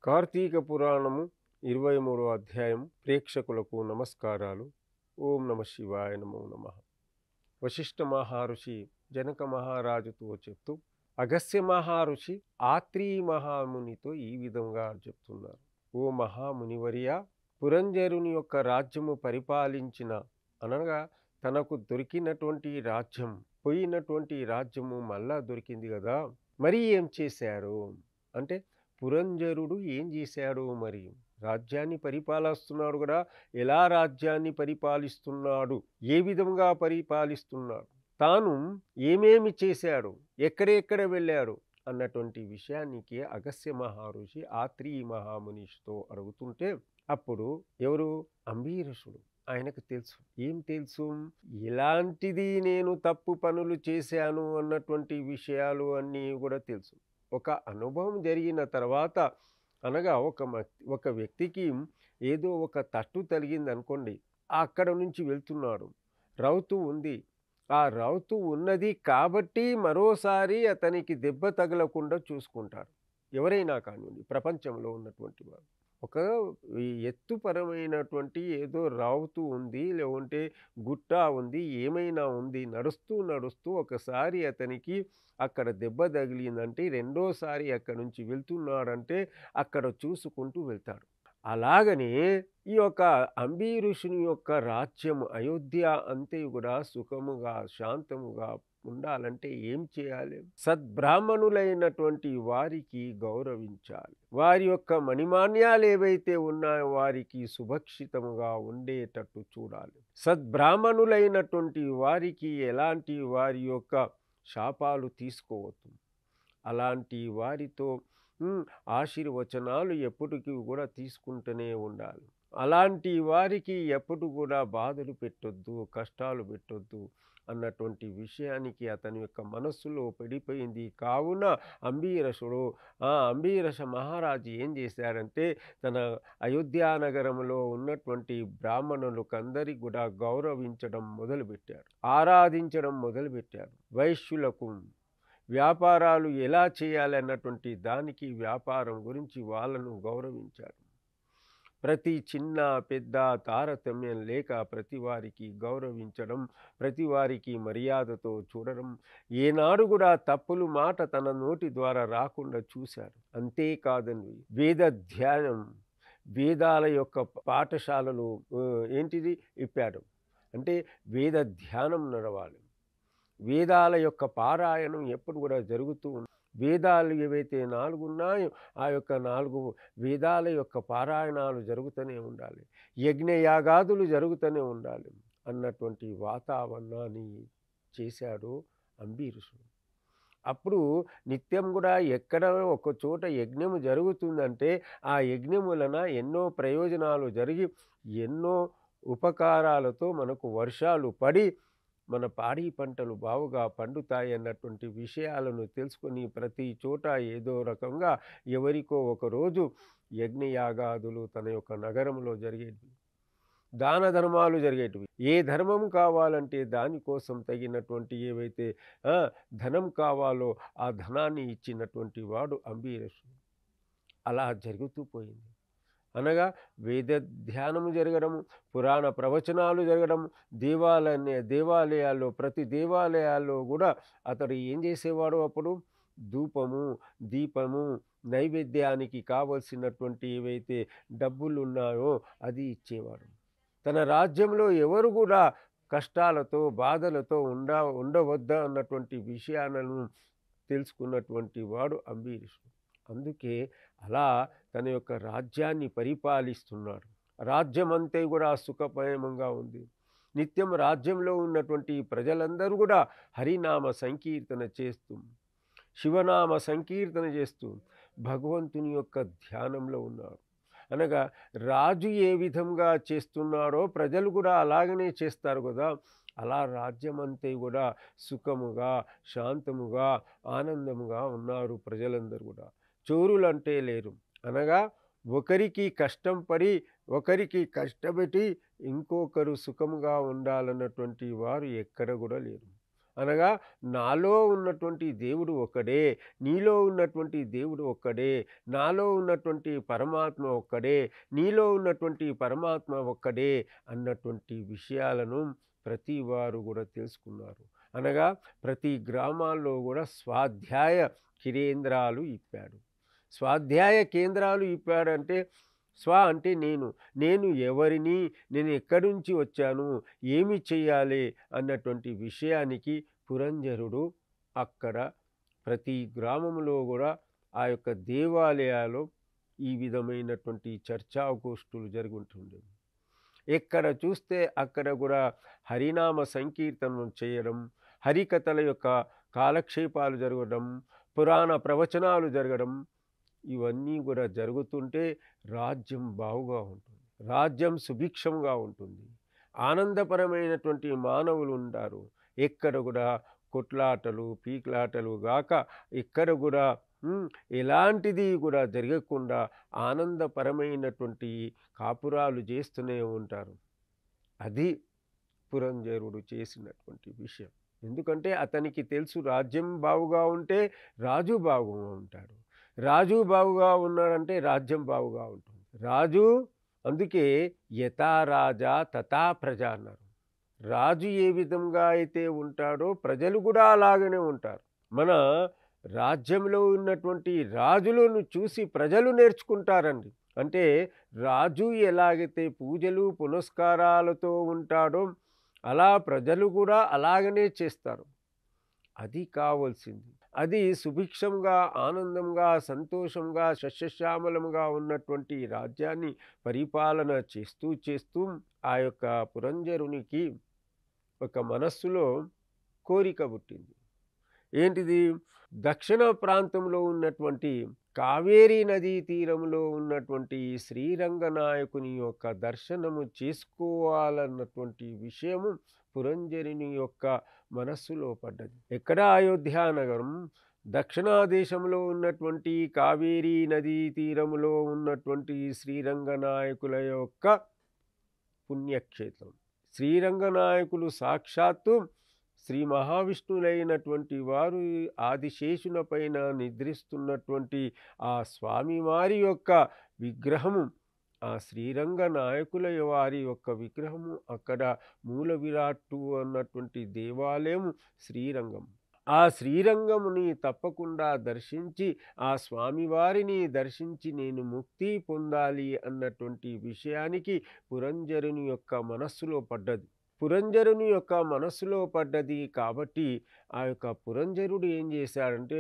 కార్తీక పురాణము 23వ అధ్యాయం ప్రేక్షకులకు నమస్కారాలు. ఓం నమ శివాయ నమో నమ. వశిష్ఠ మహర్షి జనక మహారాజుతో చెప్తూ అగస్త్య మహర్షి ఆత్రి మహామునితో ఈ విధంగా చెప్తున్నారు. ఓ మహామునివర్య, పురంజరుని యొక్క రాజ్యము పరిపాలించిన అనగా తనకు దొరికినటువంటి రాజ్యం, పోయినటువంటి రాజ్యము మళ్ళా దొరికింది కదా, మరి ఏం చేశారు అంటే పురంజరుడు ఏం చేశాడు? మరి రాజ్యాన్ని పరిపాలిస్తున్నాడు కదా, ఎలా రాజ్యాన్ని పరిపాలిస్తున్నాడు, ఏ విధంగా పరిపాలిస్తున్నాడు, తాను ఏమేమి చేశాడు, ఎక్కడెక్కడ వెళ్ళాడు అన్నటువంటి విషయానికి అగస్త్య మహర్షి ఆత్రి మహామునితో అడుగుతుంటే, అప్పుడు ఎవరు? అంబరీషుడు. ఆయనకు తెలుసు. ఏం తెలుసు? ఎలాంటిది నేను తప్పు పనులు చేశాను అన్నటువంటి విషయాలు అన్నీ కూడా తెలుసు. ఒక అనుభవం జరిగిన తర్వాత అనగా ఒక వ్యక్తికి ఏదో ఒక తట్టు తగిలింది అనుకోండి, అక్కడ నుంచి వెళ్తున్నాడు, రౌతు ఉంది, ఆ రౌతు ఉన్నది కాబట్టి మరోసారి అతనికి దెబ్బ తగలకుండా చూసుకుంటారు. ఎవరైనా కానివ్వండి, ప్రపంచంలో ఉన్నటువంటి వారు. ఒక ఎత్తుపరమైనటువంటి ఏదో రావుతూ ఉంది, లేకుంటే గుట్ట ఉంది, ఏమైనా ఉంది, నడుస్తూ నడుస్తూ ఒకసారి అతనికి అక్కడ దెబ్బ తగిలిందంటే రెండోసారి అక్కడ నుంచి వెళ్తున్నాడంటే అక్కడ చూసుకుంటూ వెళ్తాడు. అలాగనే ఈ యొక్క అంబరీషుని యొక్క రాజ్యం అయోధ్య అంతే కూడా సుఖముగా శాంతముగా ఉండాలంటే ఏం చేయాలి? సద్బ్రాహ్మణులైనటువంటి వారికి గౌరవించాలి. వారి యొక్క మణిమాన్యాలు ఏవైతే ఉన్నాయో వారికి సుభక్షితముగా ఉండేటట్టు చూడాలి. సద్బ్రాహ్మణులైనటువంటి వారికి ఎలాంటి వారి యొక్క శాపాలు తీసుకోవద్దు. అలాంటి వారితో ఆశీర్వచనాలు ఎప్పటికీ కూడా తీసుకుంటూనే ఉండాలి. అలాంటి వారికి ఎప్పుడు కూడా బాధలు పెట్టొద్దు, కష్టాలు పెట్టొద్దు అన్నటువంటి విషయానికి అతని యొక్క మనస్సులో పడిపోయింది. కావున అంబరీష మహారాజు ఏం చేశారంటే, తన అయోధ్య నగరంలో ఉన్నటువంటి బ్రాహ్మణులకందరికీ కూడా గౌరవించడం మొదలుపెట్టారు, ఆరాధించడం మొదలుపెట్టారు. వైశ్యులకు వ్యాపారాలు ఎలా చేయాలి అన్నటువంటి దానికి వ్యాపారం గురించి వాళ్ళను గౌరవించారు. ప్రతి చిన్న పెద్ద తారతమ్యం లేక ప్రతి వారికి గౌరవించడం, ప్రతి వారికి మర్యాదతో చూడడం, ఏనాడు కూడా తప్పులు మాట తన నోటి ద్వారా రాకుండా చూశారు. అంతేకాదండి, వేద ధ్యానం, వేదాల యొక్క పాఠశాలలు ఏంటిది ఇప్పాడు అంటే వేద ధ్యానం నడవాలి. వేదాల యొక్క పారాయణం ఎప్పుడు కూడా జరుగుతూ ఉంది. వేదాలు ఏవైతే 4 ఉన్నాయో ఆ యొక్క 4 వేదాల యొక్క పారాయణాలు జరుగుతూనే ఉండాలి, యజ్ఞయాగాదులు జరుగుతూనే ఉండాలి అన్నటువంటి వాతావరణాన్ని చేశాడు అంబరీషుడు. అప్పుడు నిత్యం కూడా ఎక్కడ ఒక చోట యజ్ఞము జరుగుతుందంటే ఆ యజ్ఞం వలన ఎన్నో ప్రయోజనాలు జరిగి ఎన్నో ఉపకారాలతో మనకు వర్షాలు పడి మన పాడి పంటలు బావుగా పండుతాయి అన్నటువంటి విషయాలను తెలుసుకొని ప్రతి చోట ఏదో రకంగా ఎవరికో ఒకరోజు యజ్ఞయాగాదులు తన యొక్క నగరంలో జరిగేటివి, దాన ధర్మాలు జరిగేటివి. ఏ ధర్మం కావాలంటే దానికోసం తగినటువంటి ఏవైతే ధనం కావాలో ఆ ధనాన్ని ఇచ్చినటువంటి వాడు అంబరీషుడు. అలా జరుగుతూ పోయింది. అనగా వేద ధ్యానము జరగడము, పురాణ ప్రవచనాలు జరగడం, దేవాలయాల్లో ప్రతి దేవాలయాల్లో కూడా అతడు ఏం చేసేవాడు? అప్పుడు ధూపము, దీపము, నైవేద్యానికి కావలసినటువంటి ఏవైతే డబ్బులు ఉన్నాయో అది ఇచ్చేవాడు. తన రాజ్యంలో ఎవరు కూడా కష్టాలతో బాధలతో ఉండవద్దా అన్నటువంటి విషయాలను తెలుసుకున్నటువంటి వాడు అంబరీషుడు. అందుకే అలా తన యొక్క రాజ్యాన్ని పరిపాలిస్తున్నాడు. రాజ్యం అంతే కూడా సుఖమయంగా ఉంది. నిత్యం రాజ్యంలో ఉన్నటువంటి ప్రజలందరూ కూడా హరినామ సంకీర్తన చేస్తూ, శివనామ సంకీర్తన చేస్తూ భగవంతుని యొక్క ధ్యానంలో ఉన్నారు. అనగా రాజు ఏ విధంగా చేస్తున్నాడో ప్రజలు కూడా అలాగనే చేస్తారు కదా. అలా రాజ్యం అంతే కూడా సుఖముగా శాంతముగా ఆనందముగా ఉన్నారు ప్రజలందరూ కూడా. చోరులంటే లేరు. అనగా ఒకరికి కష్టం పడి ఒకరికి కష్టపెట్టి ఇంకొకరు సుఖముగా ఉండాలన్నటువంటి వారు ఎక్కడ కూడా లేరు. అనగా నాలో ఉన్నటువంటి దేవుడు ఒక్కడే, నీలో ఉన్నటువంటి దేవుడు ఒక్కడే, నాలో ఉన్నటువంటి పరమాత్మ ఒక్కడే, నీలో ఉన్నటువంటి పరమాత్మ ఒక్కడే అన్నటువంటి విషయాలను ప్రతి వారు కూడా తెలుసుకున్నారు. అనగా ప్రతి గ్రామాల్లో కూడా స్వాధ్యాయ కేంద్రాలు ఇప్పాడు. స్వాధ్యాయ కేంద్రాలు ఇప్పాడంటే స్వ అంటే నేను, నేను ఎవరిని, నేను ఎక్కడి నుంచి వచ్చాను, ఏమి చెయ్యాలి అన్నటువంటి విషయానికి పురంజరుడు అక్కడ ప్రతి గ్రామంలో కూడా ఆ యొక్క దేవాలయాల్లో ఈ విధమైనటువంటి చర్చాగోష్ఠులు జరుగుతుండేవి. ఎక్కడ చూస్తే అక్కడ కూడా హరినామ సంకీర్తనం చేయడం, హరికథల యొక్క కాలక్షేపాలు జరగడం, పురాణ ప్రవచనాలు జరగడం, ఇవన్నీ కూడా జరుగుతుంటే రాజ్యం బాగుగా ఉంటుంది, రాజ్యం సుభిక్షంగా ఉంటుంది, ఆనందపరమైనటువంటి మానవులు ఉంటారు. ఎక్కడ కూడా కొట్లాటలు పీకులాటలు గాక ఎక్కడ కూడా ఎలాంటిది కూడా జరగకుండా ఆనందపరమైనటువంటి కాపురాలు చేస్తూనే ఉంటారు. అది పురంజరుడు చేసినటువంటి విషయం. ఎందుకంటే అతనికి తెలుసు రాజ్యం బాగుగా ఉంటే రాజు బాగుగా ఉంటాడు, రాజు బాగుగా ఉన్నాడంటే రాజ్యం బాగుగా ఉంటుంది. రాజు అందుకే యథా రాజా తథా ప్రజ అన్నారు. రాజు ఏ విధంగా అయితే ఉంటాడో ప్రజలు కూడా అలాగనే ఉంటారు. మన రాజ్యంలో ఉన్నటువంటి రాజులను చూసి ప్రజలు నేర్చుకుంటారండి. అంటే రాజు ఎలాగైతే పూజలు పునస్కారాలతో ఉంటాడో అలా ప్రజలు కూడా అలాగనే చేస్తారు. అది కావాల్సింది. అది సుభిక్షంగా ఆనందంగా సంతోషంగా సస్యశ్యామలముగా ఉన్నటువంటి రాజ్యాన్ని పరిపాలన చేస్తూ చేస్తూ ఆ యొక్క పురంజరునికి ఒక మనస్సులో కోరిక పుట్టింది. ఏంటిది? దక్షిణ ప్రాంతంలో ఉన్నటువంటి కావేరీ నదీ తీరంలో ఉన్నటువంటి శ్రీరంగనాయకుని యొక్క దర్శనము చేసుకోవాలన్నటువంటి విషయము పురంజరుని యొక్క మనస్సులో పడ్డది. ఎక్కడ? అయోధ్య నగరం దక్షిణాదేశంలో ఉన్నటువంటి కావేరీ నదీ తీరములో ఉన్నటువంటి శ్రీరంగనాయకుల యొక్క పుణ్యక్షేత్రం. శ్రీరంగనాయకులు సాక్షాత్తు శ్రీ మహావిష్ణువులైనటువంటి వారు ఆదిశేషుల పైన నిద్రిస్తున్నటువంటి ఆ స్వామివారి యొక్క విగ్రహము, ఆ శ్రీరంగనాయకుల వారి యొక్క విగ్రహము అక్కడ మూల విరాట్టు అన్నటువంటి దేవాలయం శ్రీరంగం. ఆ శ్రీరంగముని తప్పకుండా దర్శించి ఆ స్వామివారిని దర్శించి నేను ముక్తి పొందాలి అన్నటువంటి విషయానికి పురంజరుని యొక్క మనస్సులో పడ్డది. పురంజరుని యొక్క మనస్సులో పడ్డది కాబట్టి ఆ యొక్క పురంజరుడు ఏం చేశాడంటే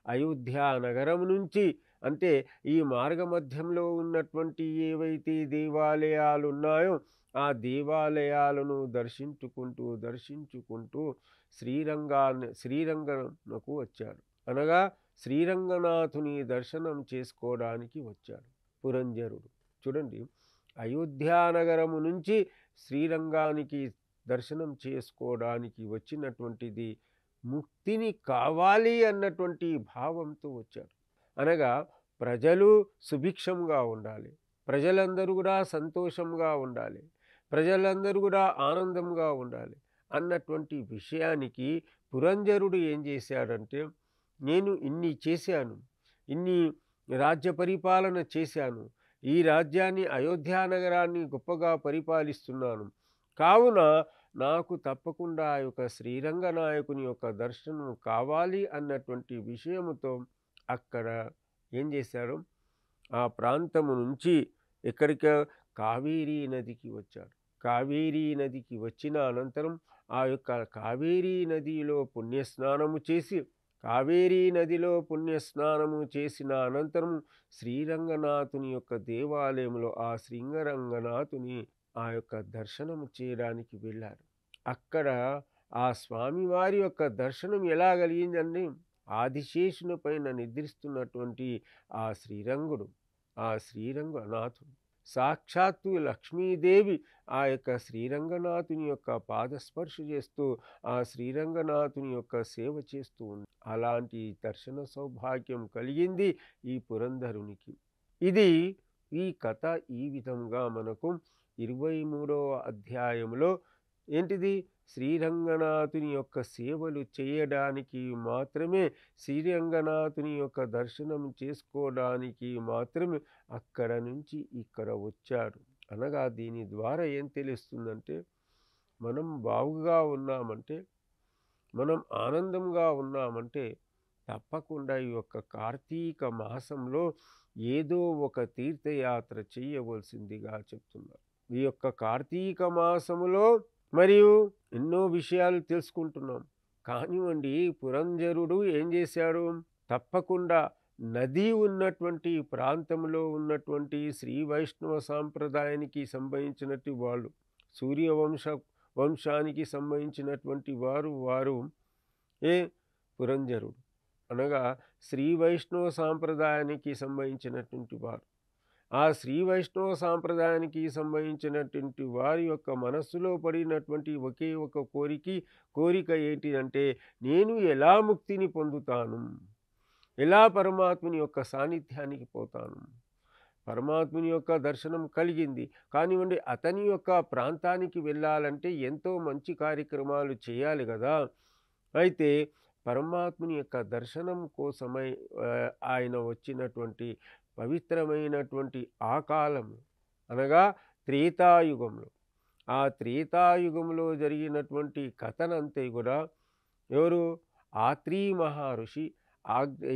అయోధ్య నగరం నుంచి, అంటే ఈ మార్గమధ్యంలో ఉన్నటువంటి ఏవైతే దేవాలయాలు ఉన్నాయో ఆ దేవాలయాలను దర్శించుకుంటూ శ్రీరంగనకు వచ్చాడు. అనగా శ్రీరంగనాథుని దర్శనం చేసుకోవడానికి వచ్చాడు పురంజరుడు. చూడండి, అయోధ్యానగరము నుంచి శ్రీరంగానికి దర్శనం చేసుకోవడానికి వచ్చినటువంటిది ముక్తిని కావాలి అన్నటువంటి భావంతో వచ్చాడు. అనగా ప్రజలు సుభిక్షంగా ఉండాలి, ప్రజలందరూ కూడా సంతోషంగా ఉండాలి, ప్రజలందరూ కూడా ఆనందంగా ఉండాలి అన్నటువంటి విషయానికి పురంజరుడు ఏం చేశాడంటే, నేను ఇన్ని చేశాను, ఇన్ని రాజ్య పరిపాలన చేశాను, ఈ రాజ్యాన్ని అయోధ్య నగరాన్ని గొప్పగా పరిపాలిస్తున్నాను, కావున నాకు తప్పకుండా ఆ యొక్క శ్రీరంగనాయకుని యొక్క దర్శనం కావాలి అన్నటువంటి విషయముతో అక్కడ ఏం చేశాడు, ఆ ప్రాంతము నుంచి ఎక్కడికి? కావేరీ నదికి వచ్చాడు. కావేరీ నదికి వచ్చిన అనంతరం ఆ యొక్క కావేరీ నదిలో పుణ్యస్నానము చేసి, కావేరీ నదిలో పుణ్యస్నానము చేసిన అనంతరం శ్రీరంగనాథుని యొక్క దేవాలయంలో ఆ శ్రీరంగనాథుని ఆ యొక్క దర్శనము చేయడానికి వెళ్ళాడు. అక్కడ ఆ స్వామివారి యొక్క దర్శనం ఎలా కలిగిందండి? ఆదిశేషుని పైన నిద్రిస్తున్నటువంటి ఆ శ్రీరంగనాథుడు సాక్షాత్తు లక్ష్మీదేవి ఆ యొక్క శ్రీరంగనాథుని యొక్క పాదస్పర్శ చేస్తూ ఆ శ్రీరంగనాథుని యొక్క సేవ చేస్తూ ఉంది. అలాంటి దర్శన సౌభాగ్యం కలిగింది ఈ పురంధరునికి. ఈ కథ ఈ విధంగా మనకు 23వ అధ్యాయంలో ఏంటిది? శ్రీరంగనాథుని యొక్క సేవలు చేయడానికి మాత్రమే, శ్రీరంగనాథుని యొక్క దర్శనం చేసుకోవడానికి మాత్రమే అక్కడ నుంచి ఇక్కడ వచ్చాడు. అనగా దీని ద్వారా ఏం తెలుస్తుందంటే, మనం బాగుగా ఉన్నామంటే, మనం ఆనందంగా ఉన్నామంటే తప్పకుండా ఈ యొక్క కార్తీక మాసంలో ఏదో ఒక తీర్థయాత్ర చేయవలసిందిగా చెప్తున్నారు. ఈ యొక్క కార్తీక మాసములో మరియు ఎన్నో విషయాలు తెలుసుకుంటున్నాం. కానివ్వండి, పురంజరుడు ఏం చేశాడు? తప్పకుండా నది ఉన్నటువంటి ప్రాంతంలో ఉన్నటువంటి శ్రీ వైష్ణవ సాంప్రదాయానికి సంబంధించినట్టు వాళ్ళు, వంశానికి సంబంధించినటువంటి వారు ఏ పురంజరుడు అనగా శ్రీ వైష్ణవ సాంప్రదాయానికి సంబంధించినటువంటి వారు. ఆ శ్రీ వైష్ణవ సాంప్రదాయానికి సంబంధించినటువంటి వారి యొక్క మనస్సులో పడినటువంటి ఒకే ఒక కోరిక ఏంటిదంటే, నేను ఎలా ముక్తిని పొందుతాను, ఎలా పరమాత్ముని యొక్క సాన్నిధ్యానికి పోతాను. పరమాత్ముని యొక్క దర్శనం కలిగింది కానివ్వండి, అతని యొక్క ప్రాంతానికి వెళ్ళాలంటే ఎంతో మంచి కార్యక్రమాలు చేయాలి కదా. అయితే పరమాత్ముని యొక్క దర్శనం కోసమై ఆయన వచ్చినటువంటి పవిత్రమైనటువంటి ఆ కాలం అనగా త్రేతాయుగంలో, ఆ త్రేతాయుగంలో జరిగినటువంటి కథనంతే కూడా ఎవరు ఆత్రి మహర్షి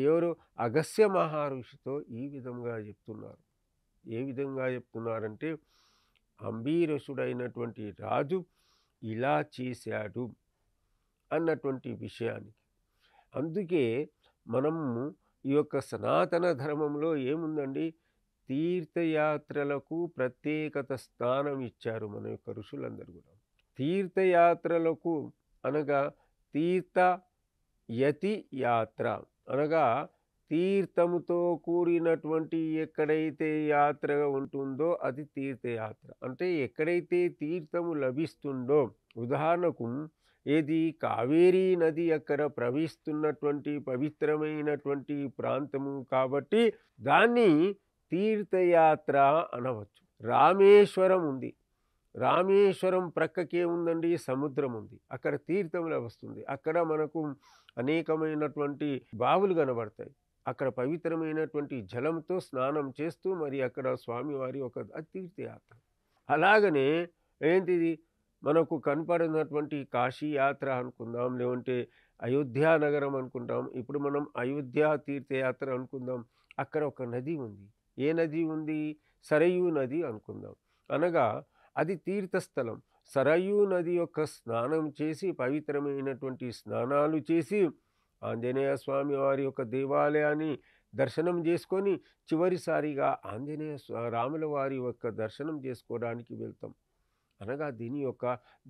ఎవరు అగస్త్య మహర్షితో ఈ విధంగా చెప్తున్నారు. ఏ విధంగా చెప్తున్నారంటే, అంబీరసుడైనటువంటి రాజు ఇలా చేశాడు అన్నటువంటి విషయానికి. అందుకే మనము ఈ యొక్క సనాతన ధర్మంలో ఏముందండి, తీర్థయాత్రలకు ప్రత్యేకత స్థానం ఇచ్చారు మన యొక్క ఋషులందరూ కూడా. తీర్థయాత్రలకు అనగా తీర్థ యతి యాత్ర అనగా తీర్థముతో కూడినటువంటి ఎక్కడైతే యాత్ర ఉంటుందో అది తీర్థయాత్ర. అంటే ఎక్కడైతే తీర్థము లభిస్తుందో, ఉదాహరణకు ఏది కావేరీ నది అక్కడ ప్రవహిస్తున్నటువంటి పవిత్రమైనటువంటి ప్రాంతము కాబట్టి దాన్ని తీర్థయాత్ర అనవచ్చు. రామేశ్వరం ఉంది, రామేశ్వరం ప్రక్కకే ఉందండి సముద్రం ఉంది, అక్కడ తీర్థం లభిస్తుంది. అక్కడ మనకు అనేకమైనటువంటి బావులు కనబడతాయి. అక్కడ పవిత్రమైనటువంటి జలంతో స్నానం చేస్తూ మరి అక్కడ స్వామివారి ఒక తీర్థయాత్ర. అలాగనే ఏంటిది మనకు కనపడినటువంటి కాశీ యాత్ర అనుకుందాం, లేదంటే అయోధ్య నగరం అనుకుంటాం. ఇప్పుడు మనం అయోధ్య తీర్థయాత్ర అనుకుందాం. అక్కడ ఒక నది ఉంది. ఏ నది ఉంది? సరయూ నది అనుకుందాం. అనగా అది తీర్థస్థలం. సరయూ నది యొక్క స్నానం చేసి, పవిత్రమైనటువంటి స్నానాలు చేసి, ఆంజనేయ స్వామి వారి యొక్క దేవాలయాన్ని దర్శనం చేసుకొని చివరిసారిగా రాముల వారి యొక్క దర్శనం చేసుకోవడానికి వెళ్తాం. అనగా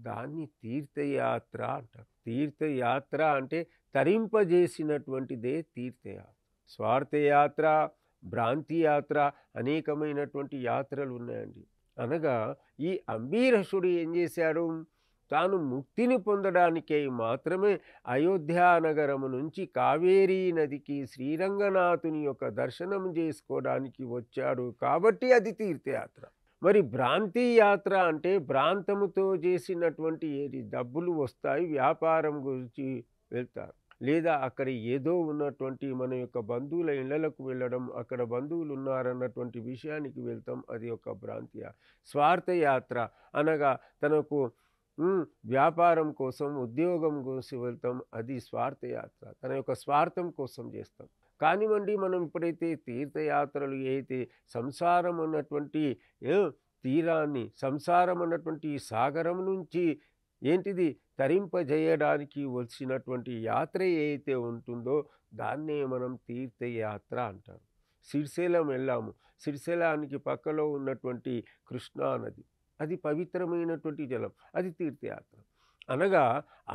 దాన్ని తీర్థయాత్ర అంటారు. తీర్థయాత్ర అంటే తరింపజేసినటువంటిదే తీర్థయాత్ర. స్వార్థయాత్ర, భ్రాంతి యాత్ర, అనేకమైనటువంటి యాత్రలు ఉన్నాయండి. అనగా ఈ అంబీరసుడు ఏం చేశాడు? తాను ముక్తిని పొందడానికై మాత్రమే అయోధ్య నగరము నుంచి కావేరీ నదికి శ్రీరంగనాథుని యొక్క దర్శనం చేసుకోవడానికి వచ్చాడు కాబట్టి అది తీర్థయాత్ర. మరి భ్రాంతి యాత్ర అంటే భ్రాంతముతో చేసినటువంటి డబ్బులు వస్తాయి, వ్యాపారం గురించి వెళ్తారు, లేదా అక్కడ ఏదో ఉన్నటువంటి మన యొక్క బంధువుల ఇళ్లకు వెళ్ళడం, అక్కడ బంధువులు ఉన్నారన్నటువంటి విషయానికి వెళ్తాం, అది ఒక భ్రాంతి. స్వార్థయాత్ర అనగా తనకు వ్యాపారం కోసం, ఉద్యోగం కోసం వెళ్తాం, అది స్వార్థయాత్ర. తన యొక్క స్వార్థం కోసం చేస్తాం. కానివ్వండి, మనం ఇప్పుడైతే తీర్థయాత్రలు అయితే సంసారం అన్నటువంటి తీరాన్ని, సంసారం అన్నటువంటి సాగరం నుంచి ఏంటిది తరింపజేయడానికి వచ్చినటువంటి యాత్ర ఏదైతే ఉంటుందో దాన్నే మనం తీర్థయాత్ర అంటారు. శ్రీశైలం వెళ్ళాము, శ్రీశైలానికి పక్కలో ఉన్నటువంటి కృష్ణా నది, అది పవిత్రమైనటువంటి జలం, అది తీర్థయాత్ర. అనగా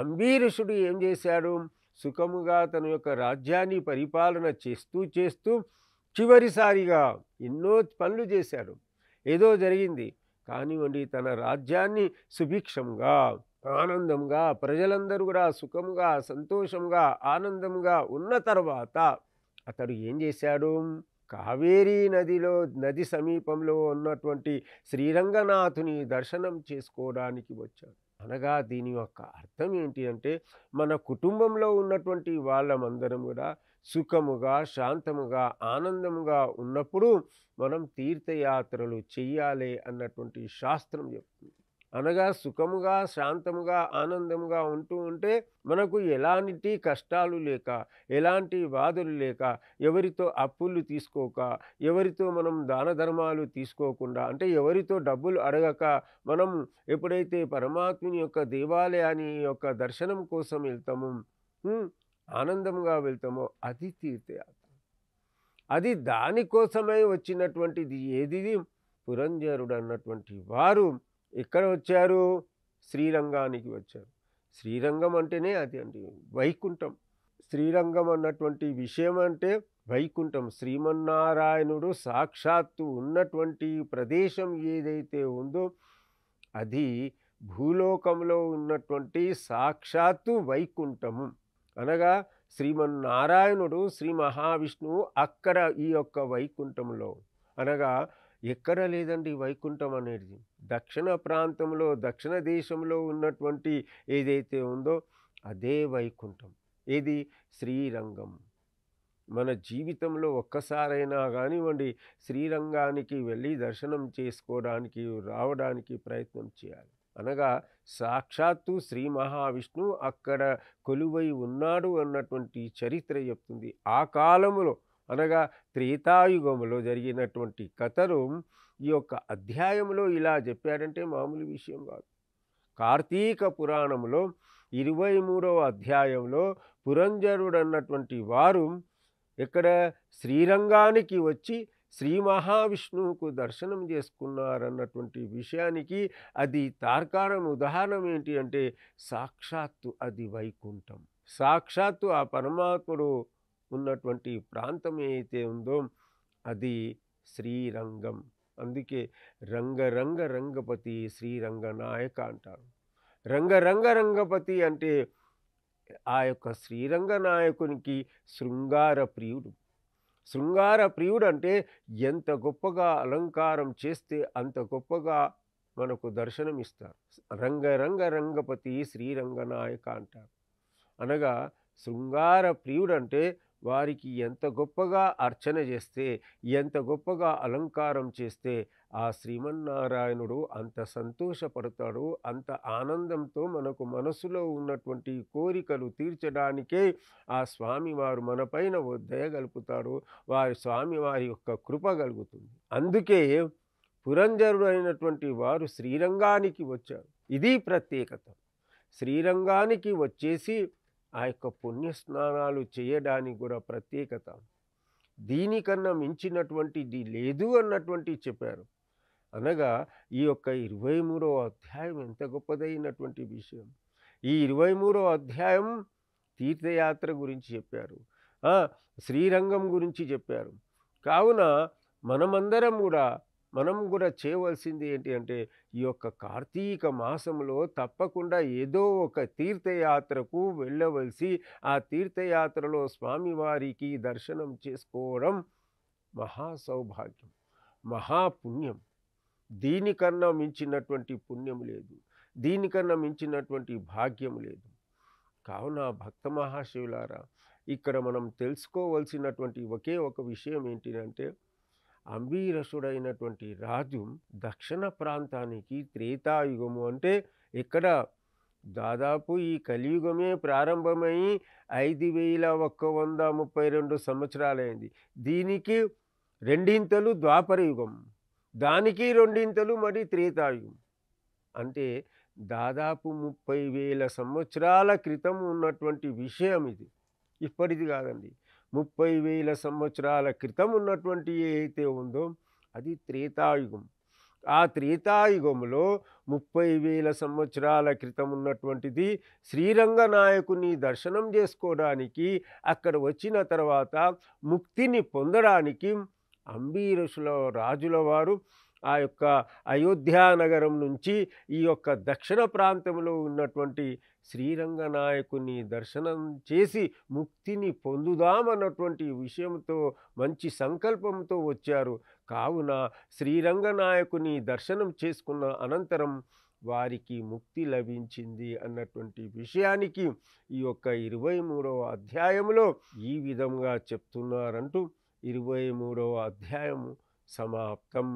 అంబీరసుడు ఏం చేశాడు? సుఖముగా తన యొక్క రాజ్యాన్ని పరిపాలన చేస్తూ చివరిసారిగా ఎన్నో పనులు చేశాడు, ఏదో జరిగింది కానివ్వండి, తన రాజ్యాన్ని సుభిక్షంగా, ఆనందంగా, ప్రజలందరూ కూడా సుఖంగా, సంతోషంగా, ఆనందంగా ఉన్న తర్వాత అతడు ఏం చేశాడు? కావేరీ నది సమీపంలో ఉన్నటువంటి శ్రీరంగనాథుని దర్శనం చేసుకోవడానికి వచ్చాడు. అనగా దీని యొక్క అర్థం ఏంటి అంటే, మన కుటుంబంలో ఉన్నటువంటి వాళ్ళమందరం గూడా సుఖముగా, శాంతముగా, ఆనందముగా ఉన్నప్పుడు మనం తీర్థయాత్రలు చెయ్యాలి అన్నటువంటి శాస్త్రం చెప్తుంది. అనగా సుఖముగా, శాంతముగా, ఆనందముగా ఉంటూ ఉంటే మనకు ఎలాంటి కష్టాలు లేక, ఎలాంటి బాధలు లేక, ఎవరితో అప్పులు తీసుకోక, ఎవరితో మనం దాన ధర్మాలు తీసుకోకుండా, అంటే ఎవరితో డబ్బులు అడగక, మనం ఎప్పుడైతే పరమాత్ముని యొక్క దేవాలయాన్ని యొక్క దర్శనం కోసం వెళ్తామో, హ్మ్, ఆనందంగా వెళ్తామో అది తీర్థయాత్ర. అది దానికోసమై వచ్చినటువంటిది ఏది? పురంజరుడు అన్నటువంటి వారు ఎక్కడ వచ్చారు? శ్రీరంగానికి వచ్చారు. శ్రీరంగం అంటేనే అది అండి వైకుంఠం. శ్రీరంగం అన్నటువంటి విషయం అంటే వైకుంఠం. శ్రీమన్నారాయణుడు సాక్షాత్తు ఉన్నటువంటి ప్రదేశం ఏదైతే ఉందో అది భూలోకంలో ఉన్నటువంటి సాక్షాత్తు వైకుంఠము. అనగా శ్రీమన్నారాయణుడు, శ్రీ మహావిష్ణువు అక్కడ ఈ యొక్క వైకుంఠంలో, అనగా ఎక్కడ లేదండి వైకుంఠం అనేది. దక్షిణ ప్రాంతంలో, దక్షిణ దేశంలో ఉన్నటువంటి ఏదైతే ఉందో అదే వైకుంఠం. ఏది? శ్రీరంగం. మన జీవితంలో ఒక్కసారైనా కానివ్వండి శ్రీరంగానికి వెళ్ళి దర్శనం చేసుకోవడానికి, రావడానికి ప్రయత్నం చేయాలి. అనగా సాక్షాత్తు శ్రీ మహావిష్ణువు అక్కడ కొలువై ఉన్నాడు అన్నటువంటి చరిత్ర చెప్తుంది. ఆ కాలములో, అనగా త్రేతాయుగములో జరిగినటువంటి కథలు ఈ యొక్క అధ్యాయంలో ఇలా చెప్పాడంటే మామూలు విషయం కాదు. కార్తీక పురాణంలో 23వ అధ్యాయంలో పురంజరుడు అన్నటువంటి వారు ఇక్కడ శ్రీరంగానికి వచ్చి శ్రీ మహావిష్ణువుకు దర్శనం చేసుకున్నారన్నటువంటి విషయానికి అది తార్కాణం, ఉదాహరణ ఏంటి అంటే సాక్షాత్తు అది వైకుంఠం. సాక్షాత్తు ఆ పరమాత్ముడు ఉన్నటువంటి ప్రాంతం ఏదైతే ఉందో అది శ్రీరంగం. అందుకే రంగరంగ రంగపతి శ్రీరంగనాయక అంటారు. రంగరంగ రంగపతి అంటే ఆ యొక్క శ్రీరంగ నాయకునికి శృంగార ప్రియుడు. శృంగార ప్రియుడు అంటే ఎంత గొప్పగా అలంకారం చేస్తే అంత గొప్పగా మనకు దర్శనమిస్తారు. రంగరంగ రంగపతి శ్రీరంగనాయక అంటారు. అనగా శృంగార ప్రియుడంటే వారికి ఎంత గొప్పగా అర్చన చేస్తే, ఎంత గొప్పగా అలంకారం చేస్తే ఆ శ్రీమన్నారాయణుడు అంత సంతోషపడతాడు. అంత ఆనందంతో మనకు మనసులో ఉన్నటువంటి కోరికలు తీర్చడానికే ఆ స్వామివారు మనపైన దయగలుపుతాడు. స్వామివారి యొక్క కృప కలుగుతుంది. అందుకే పురంజరుడు అయినటువంటి వారు శ్రీరంగానికి వచ్చారు. ఇది ప్రత్యేకత. శ్రీరంగానికి వచ్చేసి ఆ యొక్క పుణ్యస్నానాలు చేయడానికి కూడా ప్రత్యేకత. దీనికన్నా మించినటువంటిది లేదు అన్నటువంటి చెప్పారు. అనగా ఈ యొక్క 23వ అధ్యాయం ఎంత గొప్పదైనటువంటి విషయం. ఈ 23వ అధ్యాయం తీర్థయాత్ర గురించి చెప్పారు. శ్రీరంగం గురించి చెప్పారు. కావున మనం కూడా చేయవలసింది ఏంటి అంటే ఈ యొక్క కార్తీక మాసంలో తప్పకుండా ఏదో ఒక తీర్థయాత్రకు వెళ్ళవలసి ఆ తీర్థయాత్రలో స్వామివారికి దర్శనం చేసుకోవడం మహా సౌభాగ్యం, మహాపుణ్యం. దీనికన్నా మించినటువంటి పుణ్యం లేదు, దీనికన్నా మించినటువంటి భాగ్యం లేదు. కావున భక్త మహాశివులారా, ఇక్కడ మనం తెలుసుకోవలసినటువంటి ఒకే ఒక విషయం ఏంటిదంటే అంబీరసుడైనటువంటి రాజు దక్షిణ ప్రాంతానికి త్రేతాయుగము అంటే ఇక్కడ దాదాపు ఈ కలియుగమే ప్రారంభమై 5132 సంవత్సరాలైంది. దీనికి రెండింతలు ద్వాపర యుగం, దానికి రెండింతలు మరి త్రేతాయుగం. అంటే దాదాపు 30,000 సంవత్సరాల క్రితం ఉన్నటువంటి విషయం ఇది. ఇప్పటిది కాదండి. 30,000 సంవత్సరాల క్రితం ఉన్నటువంటి ఏదైతే ఉందో అది త్రేతాయుగం. ఆ త్రేతాయుగంలో 30,000 సంవత్సరాల క్రితం ఉన్నటువంటిది శ్రీరంగ నాయకుని దర్శనం చేసుకోవడానికి, అక్కడ వచ్చిన తర్వాత ముక్తిని పొందడానికి అంబీరసుల రాజుల వారు ఆ యొక్క అయోధ్యా నగరం నుంచి ఈ యొక్క దక్షిణ ప్రాంతంలో ఉన్నటువంటి శ్రీరంగ నాయకుని దర్శనం చేసి ముక్తిని పొందుదామన్నటువంటి విషయంతో మంచి సంకల్పంతో వచ్చారు. కావున శ్రీరంగ నాయకుని దర్శనం చేసుకున్న అనంతరం వారికి ముక్తి లభించింది అన్నటువంటి విషయానికి ఈ యొక్క 23వ అధ్యాయంలో ఈ విధంగా చెప్తున్నారంటూ 23వ అధ్యాయము సమాప్తం.